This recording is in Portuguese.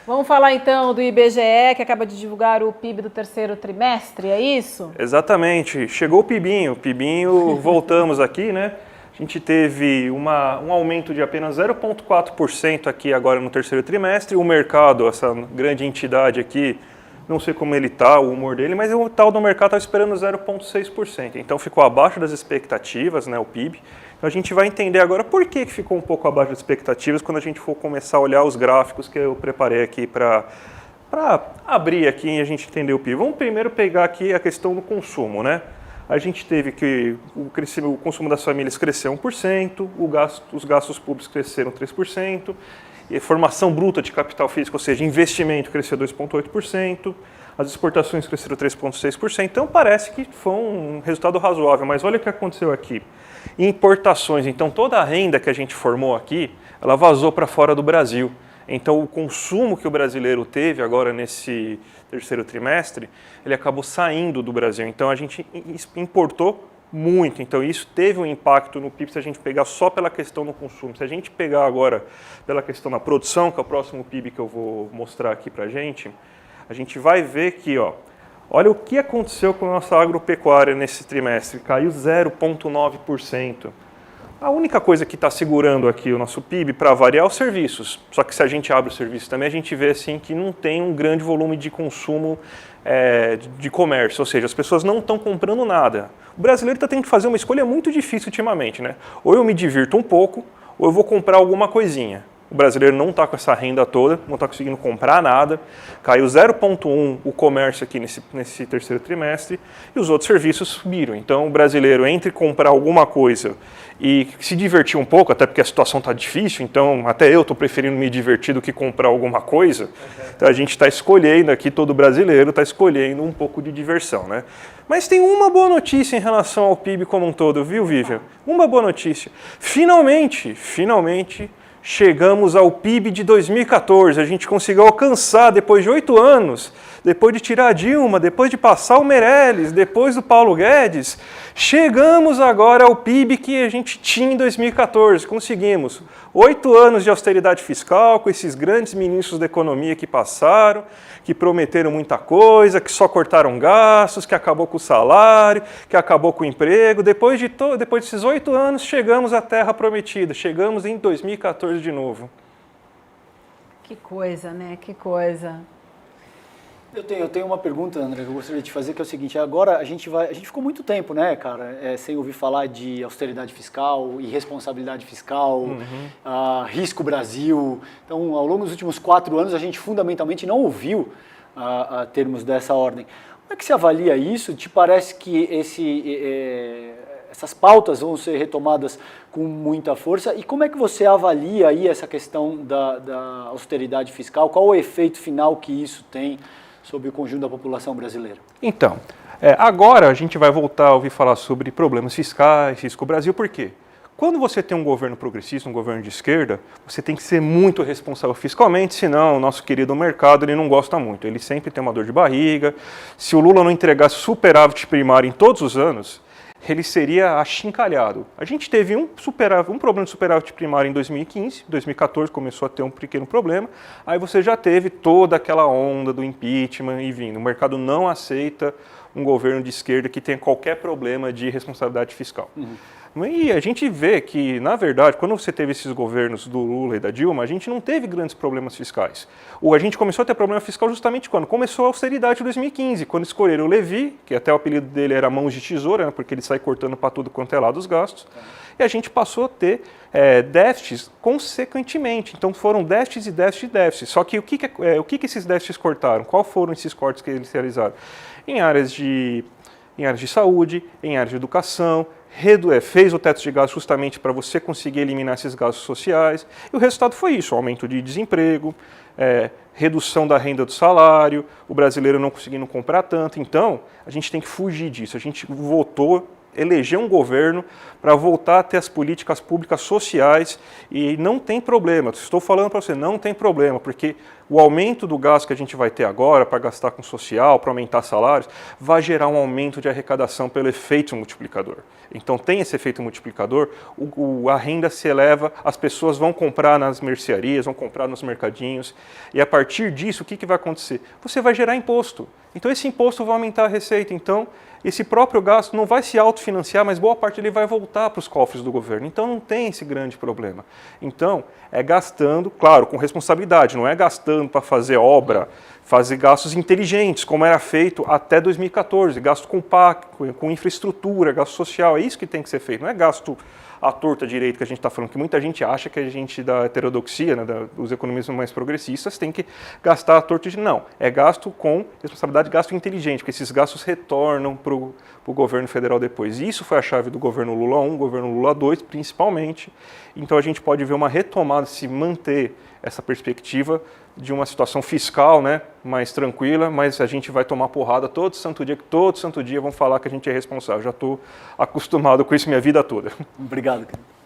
Vamos falar então do IBGE, que acaba de divulgar o PIB do terceiro trimestre, é isso? Exatamente, chegou o PIBinho, voltamos aqui, né? A gente teve um aumento de apenas 0,4% aqui agora no terceiro trimestre. O mercado, essa grande entidade aqui, não sei como ele está, o humor dele, mas o tal do mercado está esperando 0,6%. Então ficou abaixo das expectativas, né, o PIB. Então a gente vai entender agora por que ficou um pouco abaixo das expectativas quando a gente for começar a olhar os gráficos que eu preparei aqui para abrir aqui e a gente entender o PIB. Vamos primeiro pegar aqui a questão do consumo, né? A gente teve que o consumo das famílias cresceu 1%, os gastos públicos cresceram 3%, e a formação bruta de capital físico, ou seja, investimento, cresceu 2,8%, as exportações cresceram 3,6%, então parece que foi um resultado razoável, mas olha o que aconteceu aqui. Importações, então toda a renda que a gente formou aqui, ela vazou para fora do Brasil. Então o consumo que o brasileiro teve agora nesse terceiro trimestre, ele acabou saindo do Brasil. Então a gente importou muito, então isso teve um impacto no PIB se a gente pegar só pela questão do consumo. Se a gente pegar agora pela questão da produção, que é o próximo PIB que eu vou mostrar aqui para a gente vai ver que, ó, olha o que aconteceu com a nossa agropecuária nesse trimestre, caiu 0,9%. A única coisa que está segurando aqui o nosso PIB, para variar, é os serviços. Só que se a gente abre o serviço também, a gente vê assim, que não tem um grande volume de consumo de comércio, ou seja, as pessoas não estão comprando nada. O brasileiro está tendo que fazer uma escolha muito difícil ultimamente, né? Ou eu me divirto um pouco, ou eu vou comprar alguma coisinha. O brasileiro não está com essa renda toda, não está conseguindo comprar nada. Caiu 0,1% o comércio aqui nesse terceiro trimestre e os outros serviços subiram. Então, o brasileiro, entre comprar alguma coisa e se divertir um pouco, até porque a situação está difícil, então até eu estou preferindo me divertir do que comprar alguma coisa. Então, a gente está escolhendo aqui, todo brasileiro está escolhendo um pouco de diversão, né? Mas tem uma boa notícia em relação ao PIB como um todo, viu, Vivian? Uma boa notícia. Finalmente, chegamos ao PIB de 2014, a gente conseguiu alcançar, depois de 8 anos, depois de tirar a Dilma, depois de passar o Meirelles, depois do Paulo Guedes, chegamos agora ao PIB que a gente tinha em 2014, conseguimos. 8 anos de austeridade fiscal, com esses grandes ministros da economia que passaram, que prometeram muita coisa, que só cortaram gastos, que acabou com o salário, que acabou com o emprego. Depois desses 8 anos, chegamos à terra prometida, chegamos em 2014 de novo. Que coisa, né? Que coisa. Eu tenho uma pergunta, André, que eu gostaria de fazer, que é o seguinte: agora a gente ficou muito tempo, né, cara, sem ouvir falar de austeridade fiscal, irresponsabilidade fiscal, risco Brasil. Então, ao longo dos últimos 4 anos, a gente fundamentalmente não ouviu termos dessa ordem. Como é que se avalia isso? Te parece que essas pautas vão ser retomadas com muita força? E como é que você avalia aí essa questão da austeridade fiscal? Qual o efeito final que isso tem sobre o conjunto da população brasileira? Então, agora a gente vai voltar a ouvir falar sobre problemas fiscais, risco Brasil, por quê? Quando você tem um governo progressista, um governo de esquerda, você tem que ser muito responsável fiscalmente, senão o nosso querido mercado ele não gosta muito, ele sempre tem uma dor de barriga. Se o Lula não entregasse superávit primário em todos os anos, ele seria achincalhado. A gente teve um problema de superávit primário em 2015, 2014 começou a ter um pequeno problema, aí você já teve toda aquela onda do impeachment e vindo. O mercado não aceita um governo de esquerda que tenha qualquer problema de responsabilidade fiscal. E a gente vê que, na verdade, quando você teve esses governos do Lula e da Dilma, a gente não teve grandes problemas fiscais. A gente começou a ter problema fiscal justamente quando começou a austeridade em 2015, quando escolheram o Levi, que até o apelido dele era mãos de tesoura, né, porque ele sai cortando para tudo quanto é lado os gastos, e a gente passou a ter déficits consequentemente. Então foram déficits e déficits e déficits. Só que o que esses déficits cortaram? Qual foram esses cortes que eles realizaram? Em áreas de saúde, em áreas de educação, fez o teto de gastos justamente para você conseguir eliminar esses gastos sociais, e o resultado foi isso, aumento de desemprego, redução da renda do salário, o brasileiro não conseguindo comprar tanto. Então, a gente tem que fugir disso, a gente elegeu um governo para voltar a ter as políticas públicas sociais, e não tem problema, estou falando para você, não tem problema, porque o aumento do gasto que a gente vai ter agora para gastar com social, para aumentar salários, vai gerar um aumento de arrecadação pelo efeito multiplicador. Então tem esse efeito multiplicador, a renda se eleva, as pessoas vão comprar nas mercearias, vão comprar nos mercadinhos, e a partir disso, o que vai acontecer? Você vai gerar imposto. Então esse imposto vai aumentar a receita. Então esse próprio gasto não vai se autofinanciar, mas boa parte dele vai voltar para os cofres do governo. Então não tem esse grande problema. Então é gastando, claro, com responsabilidade, não é gastando para fazer obra, fazer gastos inteligentes, como era feito até 2014, gasto com PAC, com infraestrutura, gasto social, é isso que tem que ser feito, não é gasto à torta direito que a gente está falando, que muita gente acha que a gente da heterodoxia, né, dos economistas mais progressistas, tem que gastar à torta direito. Não, é gasto com responsabilidade, gasto inteligente, porque esses gastos retornam para o governo federal depois. Isso foi a chave do governo Lula 1, governo Lula 2, principalmente. Então a gente pode ver uma retomada, se manter essa perspectiva de uma situação fiscal, né, mais tranquila, mas a gente vai tomar porrada todo santo dia vão falar que a gente é responsável. Já estou acostumado com isso minha vida toda. Obrigado, cara.